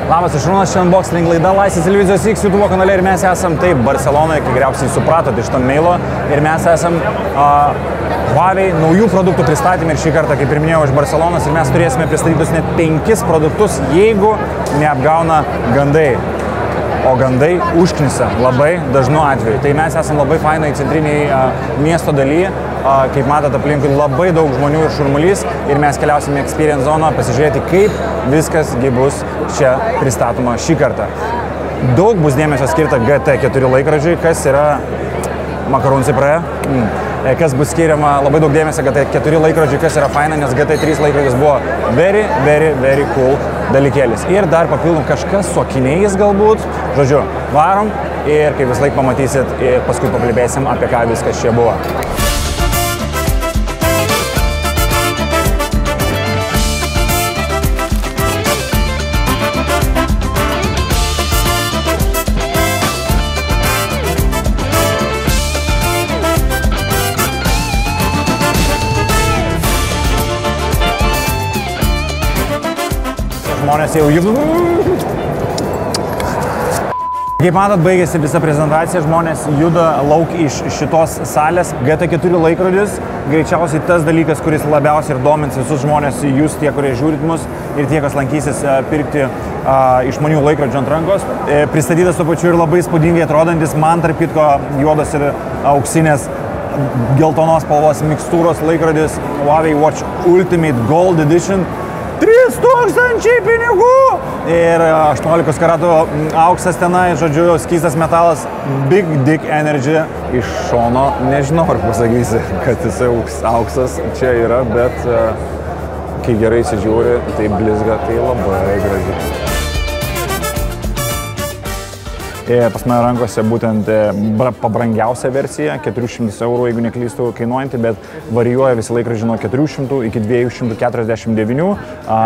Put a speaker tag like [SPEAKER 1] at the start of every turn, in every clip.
[SPEAKER 1] Labas, aš Šarūnas, šiandien Boxing laida Laisvės televizijos X YouTube kanale ir mes esam taip Barcelonoje, kaip geriausiai supratote iš to mailo, ir mes esam Huawei naujų produktų pristatymė ir šį kartą, kaip ir minėjau, iš Barcelonos, ir mes turėsime pristatytus net 5 produktus, jeigu neapgauna gandai. O gandai užknisa labai dažnu atveju. Tai mes esam labai fainai centriniai miesto dalyje. Kaip matote, aplinkui labai daug žmonių ir šurmulys, ir mes keliausime į Experience zoną pasižiūrėti, kaip viskas bus čia pristatoma šį kartą. Daug bus dėmesio skirta GT4 laikrodžiui, kas yra makarūnai praėjo. Kas bus skiriama labai daug dėmesio GT4 laikrodžiui, kas yra faina, nes GT3 laikrodis buvo very cool dalykėlis. Ir dar papildom kažkas su akiniais galbūt. Žodžiu, varom ir kaip vis laik pamatysit, ir paskui pakalbėsim apie ką viskas čia buvo. Žmonės jau juda. Kaip matot, baigėsi visa prezentacija, žmonės juda lauk iš šitos salės. GT4 laikrodis, greičiausiai tas dalykas, kuris labiausiai ir domins visus žmonės, jūs tie, kurie žiūrit mus, ir tie, kas lankysis pirkti išmanių laikrodžių ant rankos. Pristatytas tuo pačiu ir labai įspūdingai atrodantis, man tarp kitko juodas ir auksinės geltonos spalvos mikstūros laikrodis Huawei Watch Ultimate Gold Edition. 3000 pinigų ir 18 karatų auksas tenai, žodžiu, skystas metalas, Big Dick Energy iš šono. Nežinau, ar pasakysi, kad jisai auksas čia yra, bet kai gerai įsižiūri, tai blizga, tai labai gražiai. Pas mane rankose būtent pabrangiausia versija, 400 €, jeigu neklystu, kainuojanti, bet varijuoja visi laikrodžiai nuo 400 iki 249.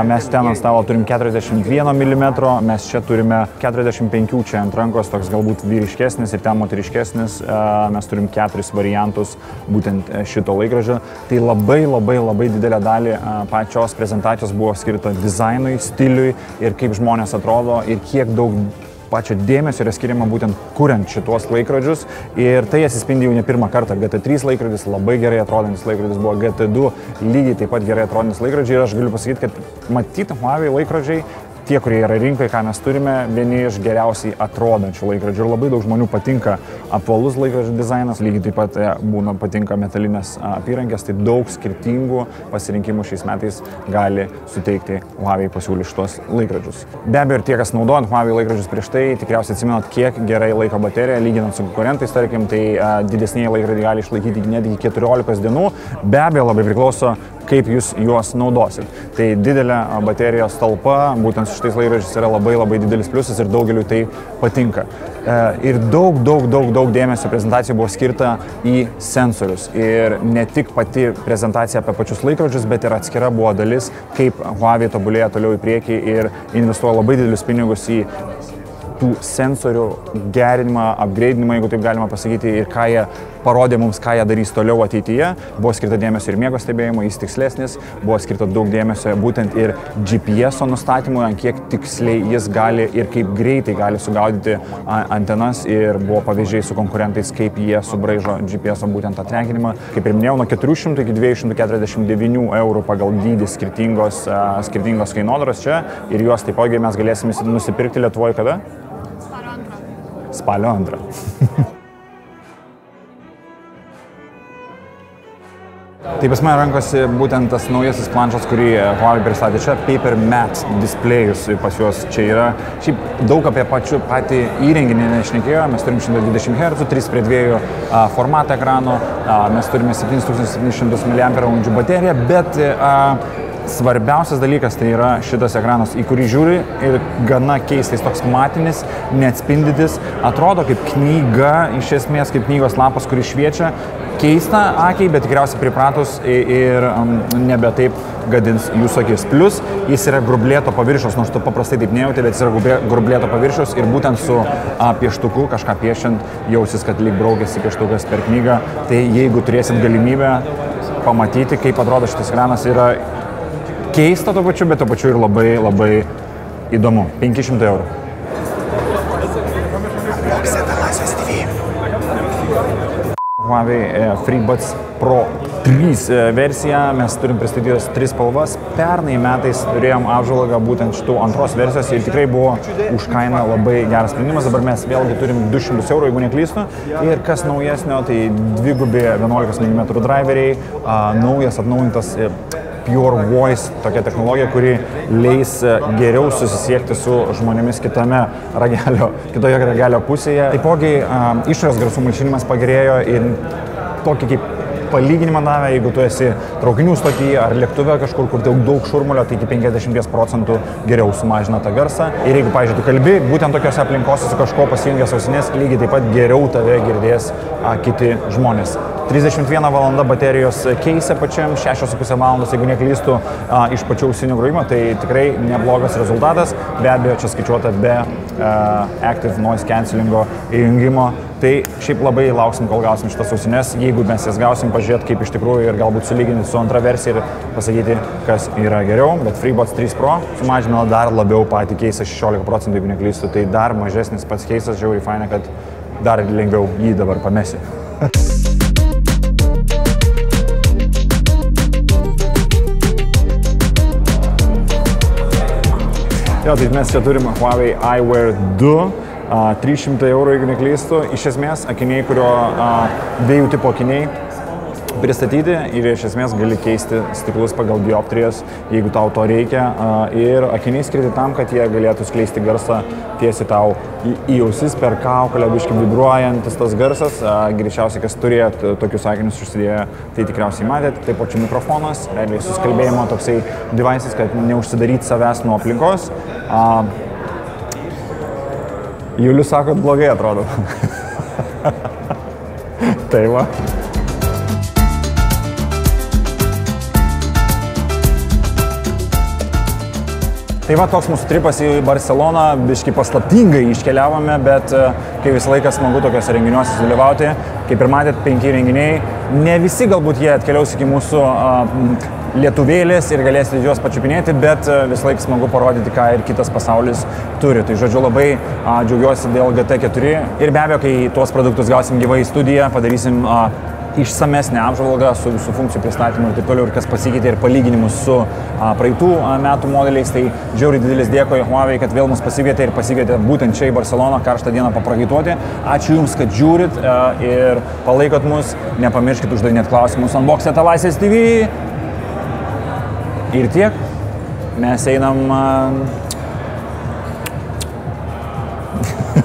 [SPEAKER 1] Mes ten ant stalo turim 41 mm, mes čia turime 45 čia ant rankos, toks galbūt vyriškesnis ir ten moteriškesnis. Mes turim 4 variantus būtent šito laikrodžio. Tai labai didelė dalį pačios prezentacijos buvo skirta dizainui, stiliui ir kaip žmonės atrodo ir kiek daug pačio dėmesio yra skiriama būtent kuriant šitos laikrodžius, ir tai atsispindi jau ne pirmą kartą. GT3 laikrodis labai gerai atrodantis laikrodis buvo, GT2 lygiai taip pat gerai atrodantis laikrodžiai, ir aš galiu pasakyti, kad matyti Huawei laikrodžiai, tie, kurie yra rinkoje, ką mes turime, vieni iš geriausiai atrodančių laikrodžių, ir labai daug žmonių patinka apvalus laikrodžių dizainas, lygiai taip pat patinka metalinės apyrankės, tai daug skirtingų pasirinkimų šiais metais gali suteikti Huawei pasiūlyti šitos laikrodžius. Be abejo, ir tie, kas naudojant Huawei laikrodžius prieš tai, tikriausiai atsimenat, kiek gerai laiko baterija, lyginant su konkurentais, tarkim, tai didesniai laikrodžiai gali išlaikyti netgi 14 dienų. Be abejo, labai priklauso, kaip jūs juos naudosit. Tai didelė baterijos talpa, būtent su šitais laikrodžiais yra labai didelis pliusas ir daugeliu tai patinka. Ir daug dėmesio prezentacija buvo skirta į sensorius. Ir ne tik pati prezentacija apie pačius laikrodžius, bet ir atskira buvo dalis, kaip Huawei tobulėja toliau į priekį ir investuoja labai didelius pinigus į tų sensorių gerinimą, upgrade'inimą, jeigu taip galima pasakyti, ir ką jie parodė mums, ką jie darys toliau ateityje. Buvo skirta dėmesio ir miego stebėjimo, jis tikslesnis, buvo skirta daug dėmesio būtent ir GPS-o nustatymui, ant kiek tiksliai jis gali ir kaip greitai gali sugaudyti antenas, ir buvo pavyzdžiai su konkurentais, kaip jie subraižo GPS-o būtent tą trenkinimą. Kaip ir minėjau, nuo 400 iki 249 € pagal dydį skirtingos kainodaros čia, ir juos taipogi mes galėsime nusipirkti Lietuvoje kada? Spalio 2. Tai pas mane rankose būtent tas naujasis planšas, kurį Huawei pristatė čia, Paper Matte displejus pas juos čia yra. Šiaip daug apie patį įrenginį nešnekėjo, mes turim 120 Hz, 3:2 formatą ekrano, mes turime 7700 mAh bateriją, bet svarbiausias dalykas tai yra šitas ekranas, į kurį žiūri, ir gana keistais, toks matinis, neatspindytis, atrodo kaip knyga, iš esmės kaip knygos lapas, kuris šviečia. Keista akiai, bet tikriausiai pripratus ir nebe taip gadins jūsų akis. Plus, jis yra grublėto paviršiaus, nors tu paprastai taip nejauti, bet jis yra grublėto paviršiaus, ir būtent su pieštuku kažką piešiant jausis, kad lyg braukėsi pieštukas per knygą. Tai jeigu turėsit galimybę pamatyti, kaip atrodo šitas ekranas, yra keista tuo pačiu, bet tuo pačiu ir labai įdomu. 500 €. Huawei FreeBuds Pro 3 versiją, mes turim pristatyti 3 spalvas. Pernai metais turėjom apžvalgą būtent šitų antros versijos ir tikrai buvo už kainą labai geras sprendimas. Dabar mes vėlgi turim 200 €, jeigu neklystu. Ir kas naujesnio, tai dvigubi 11 mm driveriai, naujas atnaujintas Pure Voice, tokia technologija, kuri leis geriau susisiekti su žmonėmis kitoje ragelio pusėje. Taipogi išorės garsų malšinimas pagerėjo ir tokį kaip palyginimą davė, jeigu tu esi traukinių stotyje ar lėktuve kažkur, kur daug šurmulio, tai iki 50% geriau sumažina tą garsą. Ir jeigu, pavyzdžiui, tu kalbi, būtent tokiose aplinkose su kažko pasijungęs ausinės, lygiai taip pat geriau tave girdės kiti žmonės. 31 valanda baterijos keisė pačiam, 6,5 valandos, jeigu neklystu, iš pačių ausinių grojimo, tai tikrai neblogas rezultatas. Be abejo, čia skaičiuota be Active Noise Cancellingo įjungimo. Tai šiaip labai lauksim, kol gausim šitas ausinės. Jeigu mes jas gausim, pažiūrėti kaip iš tikrųjų ir galbūt sulyginti su antra versija ir pasakyti, kas yra geriau. Bet FreeBuds 3 Pro sumažino dar labiau patį keisą 16%, jeigu neklystu. Tai dar mažesnis pats keisas, žiauriai faina, kad dar lengviau jį dabar pamesiu. Jo, tai mes čia turime Huawei Eyewear 2, 300 €, jeigu neklystu. Iš esmės, akiniai, kurio dviejų tipo akiniai pristatyti ir iš esmės gali keisti stiklus pagal dioptrijas, jeigu tau to reikia. Ir akiniai skirti tam, kad jie galėtų skleisti garsą tiesiai tau į ausis per kaukolę, biškai vibruojantis tas garsas. Greičiausiai, kas turėjot tokius akinius užsidėję, tai tikriausiai matėt. Taip pat čia mikrofonas, realiai suskalbėjimo toksai devices, kad neužsidaryti savęs nuo aplinkos. Julius sako, kad blogai atrodo. Tai va. Tai va, toks mūsų tripas į Barceloną, biškai paslaptingai iškeliavome, bet kai visą laiką smagu tokiuose renginiuose dalyvauti. Kaip ir matėt, 5 renginiai. Ne visi galbūt jie atkeliaus iki mūsų lietuvėlės ir galėsite juos pačiupinėti, bet visą laiką smagu parodyti, ką ir kitas pasaulis turi. Tai žodžiu, labai džiaugiuosi dėl GT4 ir be abejo, kai tuos produktus gausim gyvai į studiją, padarysim išsamesnę apžvalgą su visų funkcijų pristatymu ir taip toliau, ir kas pasikeitė ir palyginimus su praeitų metų modeliais. Tai žiauriai didelis dėkui Huawei, kad vėl mus pasikvietė ir pasikvietė būtent čia į Barceloną karštą dieną paprakaituoti. Ačiū Jums, kad žiūrit ir palaikot mus. Nepamirškit uždavinėti klausimus Unbox'e Laisvės TV. Ir tiek. Mes einam